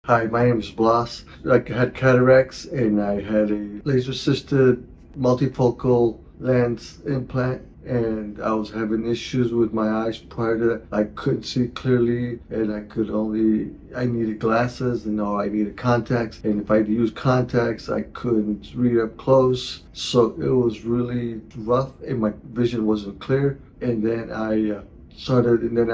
Hi, my name is Blas. I had cataracts and I had a laser-assisted multifocal lens implant, and I was having issues with my eyes prior to that. I couldn't see clearly, and I needed glasses, and I needed contacts, and if I used contacts I couldn't read up close, so it was really rough and my vision wasn't clear. And then I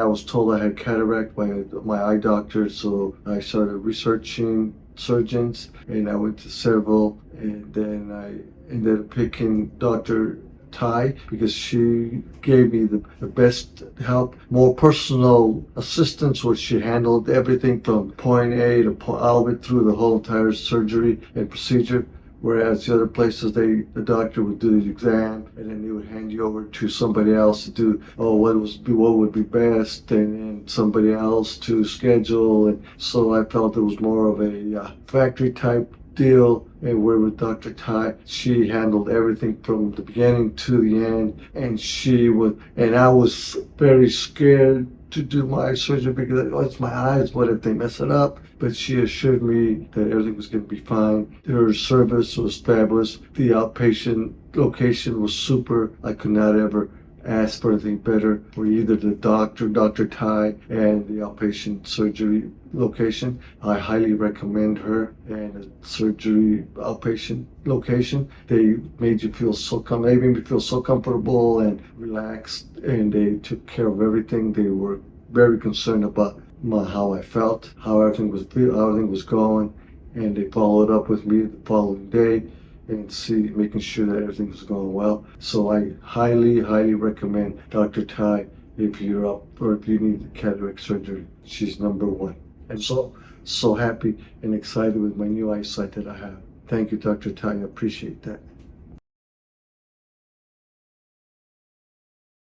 was told I had cataract by my eye doctor, so I started researching surgeons, and I went to several, and then I ended up picking Dr. Tai because she gave me the best help, more personal assistance, where she handled everything from point A to point all the way through the whole entire surgery and procedure. Whereas the other places, the doctor would do the exam and then they would hand you over to somebody else to do, what would be best, and then somebody else to schedule. And so I felt it was more of a factory type deal. And where with Dr. Tai, she handled everything from the beginning to the end, and I was very scared to do my surgery because it's my eyes. What if they mess it up? But she assured me that everything was going to be fine. Her service was fabulous. The outpatient location was super. I could not ever ask for anything better for either the doctor, Dr. Tai, and the outpatient surgery location. I highly recommend her and the surgery outpatient location. They made you feel they made me feel so comfortable and relaxed, and they took care of everything. They were very concerned about how I felt, how everything was going, and they followed up with me the following day and making sure that everything was going well. So I highly, highly recommend Dr. Tai if you're up or if you need cataract surgery. She's number one. I'm so happy and excited with my new eyesight that I have. Thank you, Dr. Tai. I appreciate that.